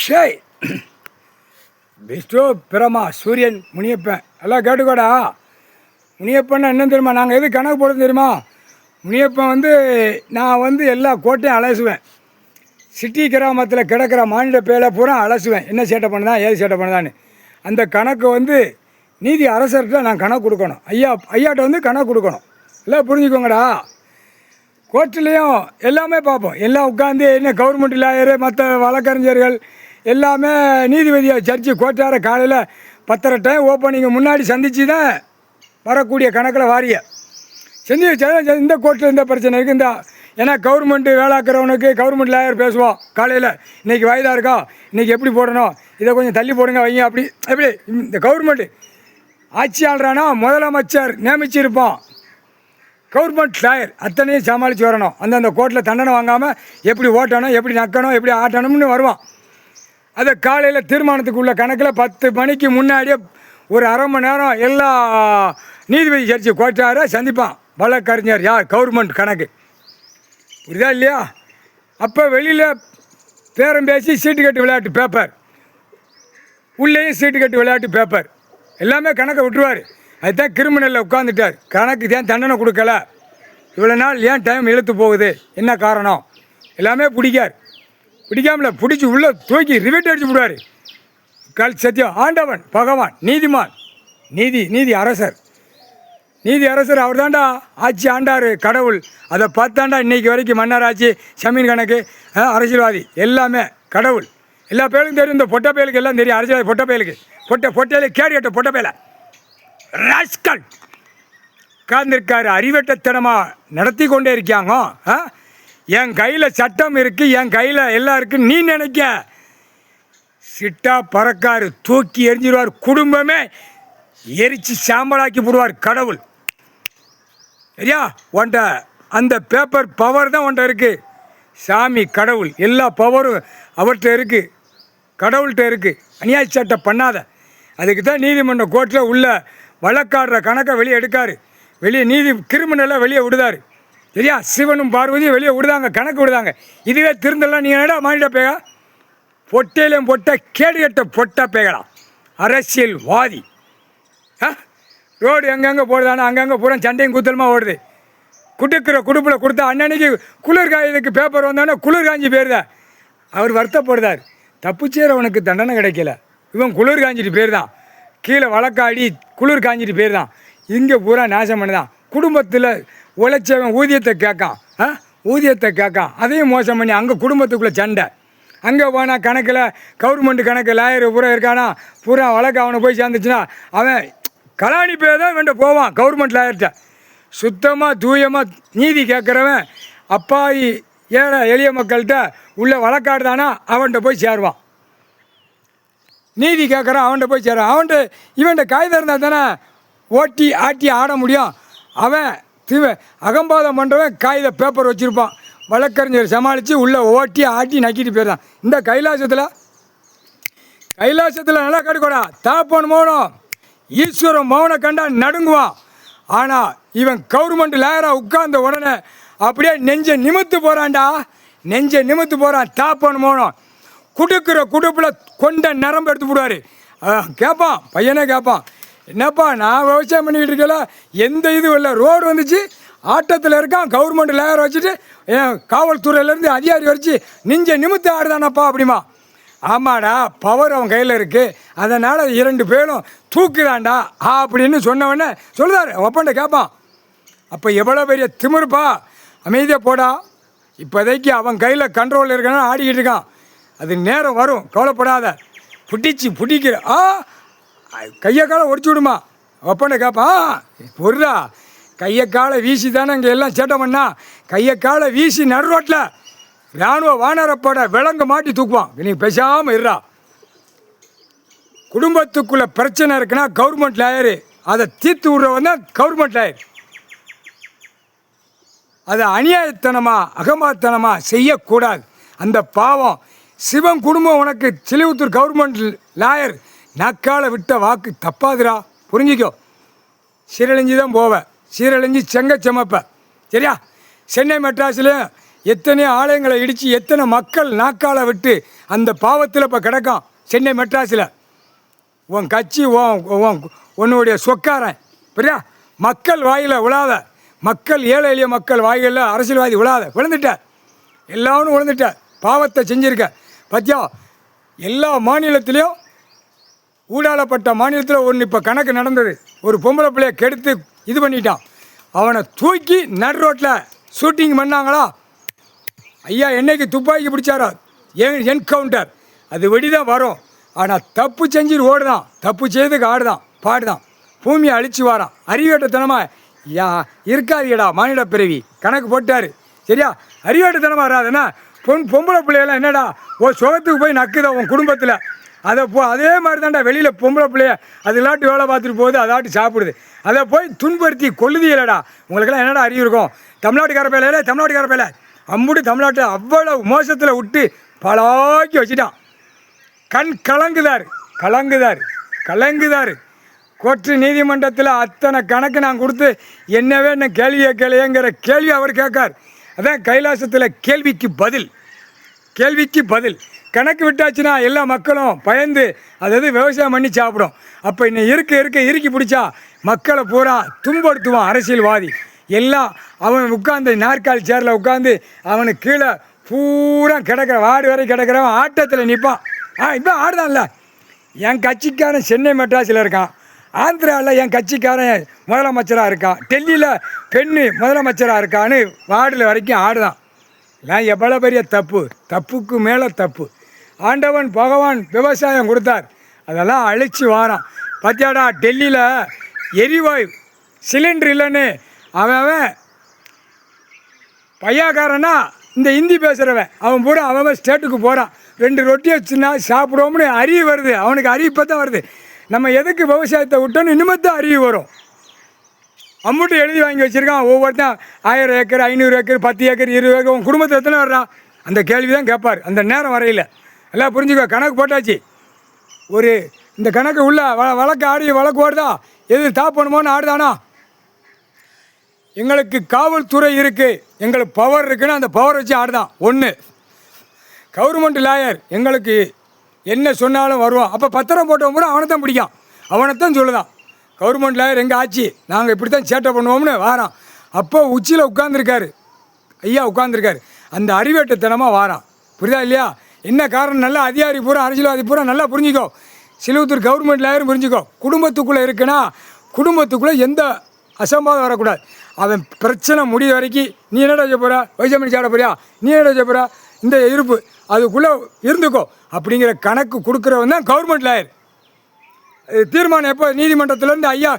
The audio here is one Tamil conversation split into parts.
ஷேய் விஷ்ணு பிரமா சூரியன் முனியப்பன் எல்லாம் கேட்டுக்கோடா. முனியப்பன் என்ன தெரியுமா, நாங்கள் எது கணக்கு போட தெரியுமா? முனியப்பன் நான் எல்லா கோட்டையும் அலசுவேன். சிட்டி கிராமத்தில் கிடக்கிற மாநில பேரை பூரா அலசுவேன். என்ன சேட்டை பண்ணுதான், ஏது சேட்டை பண்ணுதான்னு. அந்த கணக்கு நீதி அரசர்கிட்ட நான் கணக்கு கொடுக்கணும். ஐயாட்ட கணக்கு கொடுக்கணும். எல்லாம் புரிஞ்சுக்கோங்கடா. கோர்ட்லேயும் எல்லாமே பார்ப்போம். எல்லாம் உட்காந்து என்ன கவர்மெண்ட் லாயரு மற்ற வழக்கறிஞர்கள் எல்லாமே நீதிபதியாக ஜட்ஜி கோர்ட்டார காலையில் 10:30 டைம் ஓப்பனிங்க முன்னாடி சந்தித்து தான் வரக்கூடிய கணக்கில் வாரிய செஞ்சு இந்த கோர்ட்டில் இந்த பிரச்சனை இருக்குது. ஏன்னா கவர்மெண்ட்டு வேலாக்கிறவனுக்கு கவர்மெண்ட் லாயர் பேசுவோம் காலையில், இன்றைக்கி வயதாக இருக்கா, இன்றைக்கி எப்படி போடணும், இதை கொஞ்சம் தள்ளி போடுங்க வைங்க. அப்படி எப்படி இந்த கவர்மெண்ட்டு ஆட்சி ஆள்றானா முதலமைச்சர் நியமிச்சிருப்பான். கவர்மெண்ட் லாயர் அத்தனையும் சமாளித்து வரணும். அந்தந்த கோர்ட்டில் தண்டனை வாங்காமல் எப்படி ஓட்டணும், எப்படி நக்கணும், எப்படி ஆட்டணும்னு வருவான். அதை காலையில் தீர்மானத்துக்கு உள்ள கணக்கில் 10 மணிக்கு முன்னாடியே ஒரு அரை மணி நேரம் எல்லா நீதிபதி ஜட்ஜி கோர்ட்டார சந்திப்பான். வழக்கறிஞர் யார், கவர்மெண்ட் கணக்கு. புரியுதா இல்லையா? அப்போ வெளியில் பேரம் பேசி சீட்டு கட்டு விளையாட்டு பேப்பர், உள்ளேயும் சீட்டு கட்டு விளையாட்டு பேப்பர் எல்லாமே கணக்கை விட்டுருவார். அதுதான் கிரிமினலில் உட்காந்துட்டார். கணக்கு ஏன் தண்டனை கொடுக்கல, இவ்வளோ நாள் ஏன் டைம் இழுத்து போகுது, என்ன காரணம், எல்லாமே பிடிக்காமல பிடிச்சி உள்ளே தூக்கி ரிவெட் அடிச்சு விடுவார். சத்தியம் ஆண்டவன் பகவான் நீதிமான் நீதி அரசர் அவர் தாண்டா ஆட்சி ஆண்டார் கடவுள். அதை பார்த்தாண்டா இன்றைக்கி வரைக்கும் மன்னர் ஆட்சி, சமீன் கணக்கு, அரசியல்வாதி எல்லாமே கடவுள். எல்லா பேருக்கும் தெரியும். இந்த பொட்டை பயலுக்கு எல்லாம் தெரியும். அரசியல்வாதி பொட்டை பயலுக்கு பொட்டையில கேடு கட்ட பொட்டை பயல ராஸ்கல் உட்கார்ந்துருக்காரு. அறிவட்டத்தனமாக நடத்தி கொண்டே இருக்காங்க. என் கையில் சட்டம் இருக்குது, என் கையில் எல்லாம் இருக்குது நீ நினைக்க. சிட்டா பறக்காரு, தூக்கி எரிஞ்சிடுவார். குடும்பமே எரிச்சு சாம்பலாக்கி போடுவார் கடவுள். சரியா? உன்ட்ட அந்த பேப்பர் பவர் தான் உன்ட்ட இருக்குது. சாமி கடவுள் எல்லா பவரும் அவர்கிட்ட இருக்குது, கடவுள்கிட்ட இருக்குது. அநியாய சட்டம் பண்ணாத. அதுக்கு தான் நீதிமன்ற கோர்ட்டில் உள்ள வழக்காடுற கணக்கை வெளியே எடுக்காரு. வெளியே கிரிமினலாக வெளியே விடுதாரு. சரியா? சிவனும் பார்வதியும் வெளியே விடுதாங்க, கணக்கு விடுதாங்க. இதுவே திருந்தலாம். நீங்கள் என்னடா மாநில பேகா, பொட்டையிலையும் பொட்ட கேடு கட்ட பொட்டா பேகலாம். அரசியல்வாதி ரோடு எங்கெங்கே போடுதானே அங்கங்கே பூரா சண்டையும் கூத்தலமாக ஓடுது. குடுப்பில் கொடுத்தா அன்னன்னைக்கு குளிர் காயதுக்கு பேப்பர் வந்தோடனே குளிர் காஞ்சி போயிருதா. அவர் வருத்தப்படுதார். தப்பு செய்கிறவனுக்கு தண்டனை கிடைக்கல, இவன் குளிர் காஞ்சிட்டு போயிருதான். கீழே வழக்காடி குளிர் காஞ்சிட்டு போயிருதான். இங்கே பூரா நாசம் பண்ணுதான். குடும்பத்தில் உழைச்சவன் ஊதியத்தை கேட்கான், அதையும் மோசம் பண்ணி அங்கே குடும்பத்துக்குள்ளே சண்டை. அங்கே போனால் கணக்கில் கவர்மெண்ட் கணக்கு லாயர் பூரா இருக்கானா, பூரா வழக்கு அவனை போய் சேர்ந்துச்சுன்னா அவன் கலாணி பேர் தான் வேண்ட போவான் கவர்மெண்ட் லாயர்கிட்ட. சுத்தமாக தூயமாக நீதி கேட்குறவன் அப்பாயி ஏழை எளிய மக்கள்கிட்ட உள்ள வழக்காடுதானா அவன்கிட்ட போய் சேருவான். நீதி கேட்குறான் அவன்கிட்ட போய் சேருவான். இவன்கிட்ட காகிதம் இருந்தால் தானே ஓட்டி ஆட்டி ஆட முடியும். அவன் அகம்பாதம் பண்ணுறவன் காகித பேப்பர் வச்சுருப்பான். வழக்கறிஞர் சமாளித்து உள்ளே ஓட்டி ஆட்டி நக்கிட்டு போயிடுறான். இந்த கைலாசத்தில் நல்லா கடுக்கூடா. தாப்பன் மௌனம், ஈஸ்வரன் மௌனை கண்டா நடுங்குவான். ஆனால் இவன் கவர்மெண்ட் லாயராக உட்கார்ந்த உடனே அப்படியே நெஞ்சை நிமித்து போகிறான். தாப்பன் மௌனம் குடுக்கிற குடுப்பில் கொண்ட நரம்பு எடுத்து போடுவார். கேட்பான், பையனே கேட்பான், என்னப்பா நான் விவசாயம் பண்ணிக்கிட்டு இருக்கல, எந்த இதுவும் இல்லை, ரோடு வந்துச்சு, ஆட்டத்தில் இருக்கான், கவர்மெண்ட் லாயர் வச்சுட்டு காவல்துறையிலேருந்து அதிகாரி வச்சு நெஞ்சை நிமித்து ஆடுதானப்பா அப்படிமா. ஆமாடா, பவர் அவன் கையில் இருக்குது, அதனால் 2 பேரும் தூக்குதாண்டா அப்படின்னு சொன்னவொடனே சொல்லுதார். ஒப்பண்ட கேட்பான், அப்போ எவ்வளோ பெரிய திமிருப்பா, அமைதியாக போடா, இப்போதைக்கு அவன் கையில் கண்ட்ரோலில் இருக்கான்னு ஆடிக்கிட்டு இருக்கான், அது நேரம் வரும், கவலைப்படாத, பிடிக்கிற கையை காலை ஒடிச்சு விடுமா. ஒப்பண்ட கேட்பான், பொருளா கையை காலை வீசி தானே இங்கே எல்லாம் சேட்டை பண்ணா, கையை காலை வீசி நடு ரோட்டில் இராணுவ வானரப்பட விலங்கு மாட்டி தூக்குவான். நீ பேசாமல் இருறா. குடும்பத்துக்குள்ளே பிரச்சனை இருக்குன்னா கவர்மெண்ட் லாயரு அதை தீர்த்து விட்றவன் தான் கவர்மெண்ட் லாயர். அதை அநியாயத்தனமாக அகம்பாத்தனமாக செய்யக்கூடாது. அந்த பாவம் சிவன் குடும்பம் உனக்கு சிலிவுத்தூர் கவர்மெண்ட் லாயர் நக்கால விட்ட வாக்கு தப்பாதுரா, புரிஞ்சிக்கோ. சீரழிஞ்சி தான் போவேன், சீரழிஞ்சி செங்க செமப்ப. சரியா? சென்னை மெட்ராஸ்லேயும் எத்தனை ஆலயங்களை இடித்து எத்தனை மக்கள் நாக்கால விட்டு அந்த பாவத்தில் இப்போ கிடக்கும் சென்னை மெட்ராஸில். உன் கட்சி உன்னுடைய சொக்காரன் புரியா? மக்கள் வாயில் விழாத, மக்கள் ஏழை எளிய மக்கள் வாய்களில் அரசியல்வாதி விழுந்துட்ட, எல்லாரும் விழுந்துட்ட, பாவத்தை செஞ்சுருக்க பத்தியா? எல்லா மாநிலத்திலையும் ஊடாளப்பட்ட மாநிலத்தில் ஒன்று இப்போ கணக்கு நடந்தது. ஒரு பொம்பளை பிள்ளையை கெடுத்து இது பண்ணிட்டான், அவனை தூக்கி நடு ரோட்டில் ஷூட்டிங் பண்ணாங்களா? ஐயா என்னைக்கு துப்பாக்கி பிடிச்சாரோ என்கவுண்டர், அது வெடிதான் வரும். ஆனால் தப்பு செஞ்சுட்டு ஓடுதான், தப்பு செய்துக்கு ஆடுதான் பாடுதான், பூமியை அழிச்சு வாரான். அறிவேட்டத்தனமாக இருக்காதியடா மானிட பிறவி கணக்கு போட்டார் சரியா? அறிவேட்டத்தனமாக வராதுன்னா பொம்பளை பிள்ளையெல்லாம் என்னடா சுகத்துக்கு போய் நக்குதா உன் குடும்பத்தில், அதே மாதிரி தான்டா வெளியில் பொம்பளை பிள்ளைய அது இல்லாட்டி வேலை பார்த்துட்டு போகுது, அதாட்டி சாப்பிடுது, அதை போய் துன்படுத்தி கொள்ளுதியலடா. உங்களுக்கெல்லாம் என்னடா அறிவு இருக்கும்? தமிழ்நாட்டுக்கார பேல அம்புட்டு தமிழ்நாட்டை அவ்வளோ மோசத்தில் விட்டு பலாக்கி வச்சுட்டான். கண் கலங்குதார். கோர்ட்டு நீதிமன்றத்தில் அத்தனை கணக்கு நான் கொடுத்து என்னவே என்ன கேள்வி கேட்கலையேங்கிற கேள்வி அவர் கேட்கார். அதான் கைலாசத்தில் கேள்விக்கு பதில் கணக்கு விட்டாச்சுன்னா எல்லா மக்களும் பயந்து அதாவது விவசாயம் பண்ணி சாப்பிடும். அப்போ இன்னும் இருக்க இறுக்கி பிடிச்சா மக்களை பூரா துன்படுத்துவான் அரசியல்வாதி. எல்லாம் அவன் உட்காந்து நாற்காலி சேரில் உட்காந்து அவனுக்கு கீழே பூரா வாடு வரை கிடக்கிறவன் ஆட்டத்தில் நிற்பான். இப்போ ஆடுதான்ல. என் கட்சிக்காரன் சென்னை மெட்ராஸில் இருக்கான், ஆந்திராவில் என் கட்சிக்காரன் முதலமைச்சராக இருக்கான், டெல்லியில் பெண்ணு முதலமைச்சராக இருக்கான்னு வார்டில் வரைக்கும் ஆடுதான். நான் எவ்வளோ பெரிய தப்புக்கு மேலே தப்பு. ஆண்டவன் பகவான் விவசாயம் கொடுத்தார், அதெல்லாம் அழிச்சு வாரான். பார்த்தியாடா டெல்லியில் எரிவாயு சிலிண்டர் இல்லைன்னு அவன் பையாக்காரனா இந்த ஹிந்தி பேசுகிறவன் அவன் பூரா அவன் ஸ்டேட்டுக்கு போகிறான். 2 ரொட்டியை வச்சுன்னா சாப்பிடுவோம்னு அறிவு வருது, அவனுக்கு அறிவு இப்போ தான் வருது. நம்ம எதுக்கு விவசாயத்தை விட்டோன்னு இனிமேத்தான் அறிவு வரும். அம்மூட்டு எழுதி வாங்கி வச்சுருக்கான், ஒவ்வொருத்தன் 1000 ஏக்கர் 500 ஏக்கர் 10 ஏக்கர் 20 ஏக்கர் உன் குடும்பத்தில் எத்தனை வர்றான்? அந்த கேள்வி தான் கேட்பார் அந்த நேரம் வரையில். எல்லாம் புரிஞ்சுக்கோ, கணக்கு போட்டாச்சு. இந்த கணக்கு உள்ள வழக்கு ஓடுதா, எது தாப்பணுமோன்னு ஆடுதானா? எங்களுக்கு காவல்துறை இருக்குது, எங்களுக்கு பவர் இருக்குன்னு அந்த பவர் வச்சு ஆடுதான். ஒன்று கவர்மெண்ட் லாயர் எங்களுக்கு என்ன சொன்னாலும் வருவான். அப்போ பத்திரம் போட்டவன் பூரா அவனை தான் பிடிக்கான், அவனைத்தான் சொல்லுதான். கவர்மெண்ட் லாயர் எங்கள் ஆட்சி, நாங்கள் இப்படி தான் சேட்டை பண்ணுவோம்னு வாரான். அப்போ உச்சியில் உட்காந்துருக்காரு ஐயா, அந்த அறிவேட்டத்தனமாக வாரான். புரியுதா இல்லையா? என்ன காரணம்? நல்ல அதிகாரி பூரா அரசியல்வாதி பூரா நல்லா புரிஞ்சிக்கோ. சிலுவத்தூர் கவர்மெண்ட் லாயரும் புரிஞ்சிக்கோ. குடும்பத்துக்குள்ளே இருக்குன்னா குடும்பத்துக்குள்ளே எந்த அசம்பாதம் வரக்கூடாது. அவன் பிரச்சனை முடிய வரைக்கும் நீ என்னடா செய்ய போகிறா, வைசமணி சாட போறியா, நீ என்னடா செய்ய போகிறா, இந்த இருப்பு அதுக்குள்ளே இருந்துக்கோ அப்படிங்கிற கணக்கு கொடுக்குறவன் தான் கவர்மெண்ட் லாயர். தீர்மானம் எப்போ நீதிமன்றத்திலேருந்து ஐயா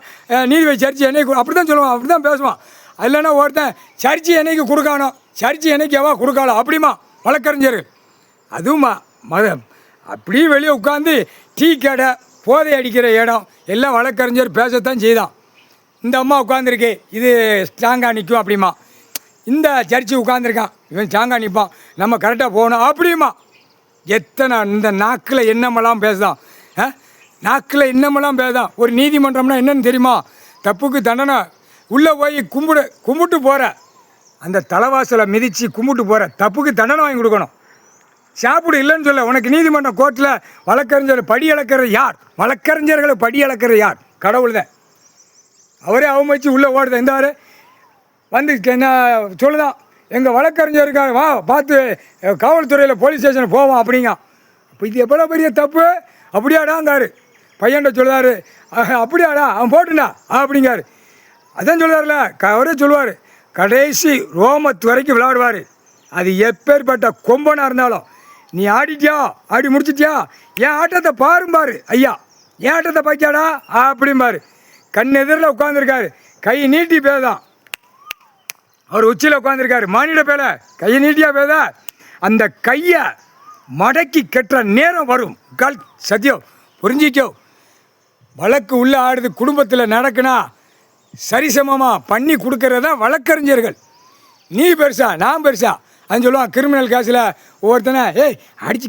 நீதிபதி சர்ச்சை என்னைக்கு அப்படி தான் சொல்லுவான், அப்படி தான் பேசுவான். இல்லைன்னா ஒருத்தன் சர்ச்சை என்னைக்கு கொடுக்கானோ, சர்ச்சை என்னைக்கு எவ்வளோ கொடுக்காளோ அப்படிமா வழக்கறிஞர்கள். அதுவும் அப்படியே வெளியே உட்காந்து டீ கடை போதை அடிக்கிற இடம் எல்லாம் வழக்கறிஞர் பேசத்தான் செய்தான். இந்த அம்மா உட்காந்துருக்கு, இது ஸ்ட்ராங்காக நிற்கும் அப்படிமா. இந்த சர்ச்சை உட்காந்துருக்கான், இவன் ஸ்ட்ராங்காக நிற்பான், நம்ம கரெக்டாக போகணும் அப்படிமா. எத்தனை இந்த நாக்கில் என்னமெல்லாம் பேசுதான், நாக்கில் என்னமெல்லாம் பேசுதான். ஒரு நீதிமன்றம்னா என்னன்னு தெரியுமா? தப்புக்கு தண்டனை உள்ளே போய் கும்பிட்டு போகிற அந்த தலைவாசலை மிதித்து கும்பிட்டு போகிற தப்புக்கு தண்டனை வாங்கி கொடுக்கணும். சாப்பிடு இல்லைன்னு சொல்ல. உனக்கு நீதிமன்றம் கோர்ட்டில் வழக்கறிஞர் படி அளக்கிறது யார்? வழக்கறிஞர்களை படி அளக்கிறது யார்? கடவுள் தான். அவரே அவமதிச்சு உள்ளே ஓடுது. எந்தாரு வந்து என்ன சொல்லுதான், எங்கள் வழக்கறிஞருக்காக வா பார்த்து காவல்துறையில் போலீஸ் ஸ்டேஷன் போவோம் அப்படிங்க. அப்போ இது எவ்வளோ பெரிய தப்பு. அப்படியாடாங்காரு பையன்கிட்ட சொல்லுதாரு. அப்படியாடா அவன் போட்டுண்டா அப்படிங்காரு. அதான் சொல்லுவார்ல, அவரே சொல்லுவார், கடைசி ரோமத்து வரைக்கும் விளையாடுவார். அது எப்பேற்பட்ட கொம்பனாக இருந்தாலும். நீ ஆடிட்டியா, ஆடி முடிச்சிட்டியா, என் ஆட்டத்தை பாரும்பாரு ஐயா, என் ஆட்டத்தை பார்த்தியாடா அப்படிம்பாரு. கண் எதிரில் உட்காந்துருக்காரு, கை நீட்டி பேதான். அவர் உச்சியில் உட்காந்துருக்காரு, மானிட பேல கையை நீட்டியா பேதா. அந்த கையை மடக்கி கெட்டுற நேரம் வரும். கால் சத்தியம் புரிஞ்சிக்கோ. வழக்கு உள்ளே ஆடுது, குடும்பத்தில் நடக்குனா சரிசமமாக பண்ணி கொடுக்கறது தான் வழக்கறிஞர்கள். நீ பெருசா நான் பெருசா அதுன்னு சொல்லுவான். கிரிமினல் கேஸில் ஒவ்வொருத்தனை அடித்து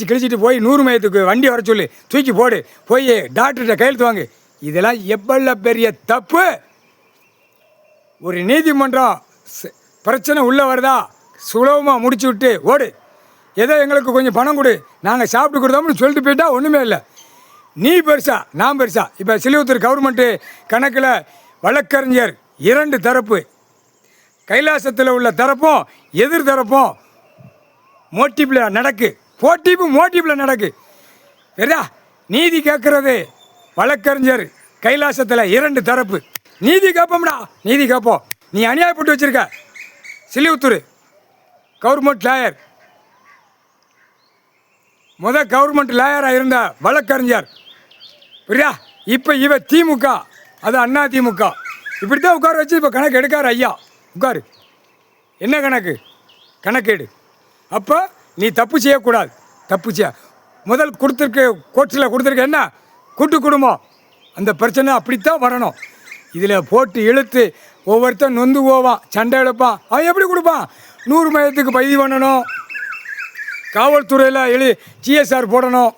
கிழிச்சிட்டு போய் 100 மையத்துக்கு வண்டி வர சொல்லி தூக்கி போடு, போய் டாக்டர்கிட்ட கையெழுத்து வாங்கு. இதெல்லாம் எவ்வளோ பெரிய தப்பு. ஒரு நீதிமன்றம் பிரச்சனை உள்ளே வருதா, சுலபமாக முடிச்சு விட்டு ஓடு, ஏதோ எங்களுக்கு கொஞ்சம் பணம் கொடு, நாங்கள் சாப்பிட்டு கொடுத்தோம்னு சொல்லிட்டு போயிட்டா ஒன்றுமே இல்லை. நீ பெருசா நான் பெருசா? இப்போ சிலிவுத்தூர் கவர்மெண்ட்டு கணக்கில் வழக்கறிஞர் 2 தரப்பு, கைலாசத்தில் உள்ள தரப்பும் எதிர் தரப்பும் மோட்டிப்பில் நடக்கு, மோட்டிப்பில் நடக்கு. சரியா? நீதி கேட்கறது வழக்கறிஞர் கைலாசத்தில் 2 தரப்பு. நீதி கேட்போம்டா, நீதி கேட்போம். நீ அநியாயப்பட்டு வச்சுருக்க. சிலிவுத்தூர் கவர்மெண்ட் லாயர், கவர்மெண்ட் லாயராக இருந்த வழக்கறிஞர், புரியா? இப்போ இவ திமுக, அது அண்ணா திமுக. இப்படி தான் உட்கார வச்சு இப்போ கணக்கு எடுக்காரு. ஐயா உட்காரு, என்ன கணக்கேடு. அப்போ நீ தப்பு செய்யக்கூடாது. தப்பு செய்ய முதல் கோர்ட்டில் கொடுத்துருக்க என்ன கூட்டு குடும்பம், அந்த பிரச்சனை அப்படித்தான் வரணும். இதில் போட்டு இழுத்து ஒவ்வொருத்தன் நொந்து போவான், சண்டை எடுப்பான். அவன் எப்படி கொடுப்பான்? 100 மையத்துக்கு பதிவு பண்ணணும், காவல்துறையில் ஜிஎஸ்ஆர் போடணும்,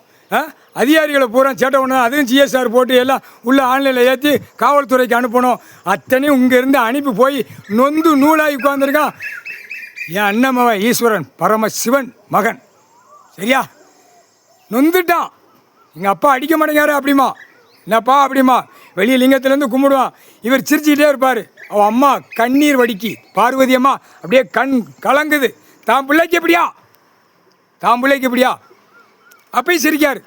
அதிகாரிகளை பூரா சேட்டை பண்ணணும், அதுவும் ஜிஎஸ்ஆர் போட்டு எல்லாம் உள்ள ஆன்லைனில் ஏற்றி காவல்துறைக்கு அனுப்பணும். அத்தனையும் இங்கேருந்து அனுப்பி போய் நொந்து நூலாகி உட்காந்துருக்கான் என் அண்ணன் ஈஸ்வரன் பரமசிவன் மகன். சரியா? நொந்துட்டான். எங்கள் அப்பா அடிக்க மாட்டேங்காரு அப்படிமா, என்னப்பா அப்படிமா, வெளியே லிங்கத்துலேருந்து கும்பிடுவான். இவர் சிரிச்சுக்கிட்டே இருப்பார். அவன் அம்மா கண்ணீர் வடிக்கி, பார்வதி அம்மா அப்படியே கண் கலங்குது. தான் பிள்ளைக்கு எப்படியா அப்பயும் சிரிக்கார்.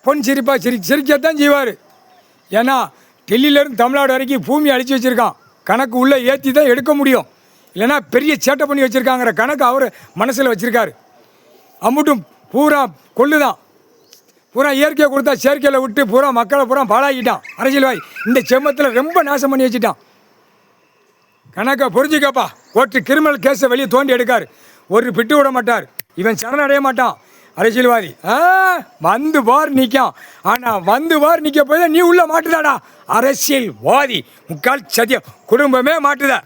பொன் சிரிப்பா சிரிக்கத்தான் செய்வார். ஏன்னா டெல்லியிலேருந்து தமிழ்நாடு வரைக்கும் பூமி அழிச்சு வச்சுருக்கான். கணக்கு உள்ளே ஏற்றி தான் எடுக்க முடியும், இல்லைன்னா பெரிய சேட்டை பண்ணி வச்சுருக்காங்கிற கணக்கு அவர் மனசில் வச்சுருக்காரு. அம்முட்டும் பூரா கொள்ளுதான், பூரா இயற்கையை கொடுத்தா செயற்கையில் விட்டு பூரா மக்களை பூரா பாழாக்கிட்டான். அரசியல்வாதி இந்த செம்மத்தில் ரொம்ப நாசம் பண்ணி வச்சுட்டான். கணக்கை புரிஞ்சுக்கப்பா. கோர்ட்டு கிரிமினல் கேஸை வெளியே தோண்டி எடுக்கார், ஒரு பிட்டு விட மாட்டார். இவன் சரணடைய மாட்டான் அரசியல்வாதி. வந்து பார் நிற்கான். ஆனால் வந்து பார் நிற்க போய் நீ உள்ள மாட்டுதாடா அரசியல்வாதி. முக்கால் சத்தியம் குடும்பமே மாட்டுதா.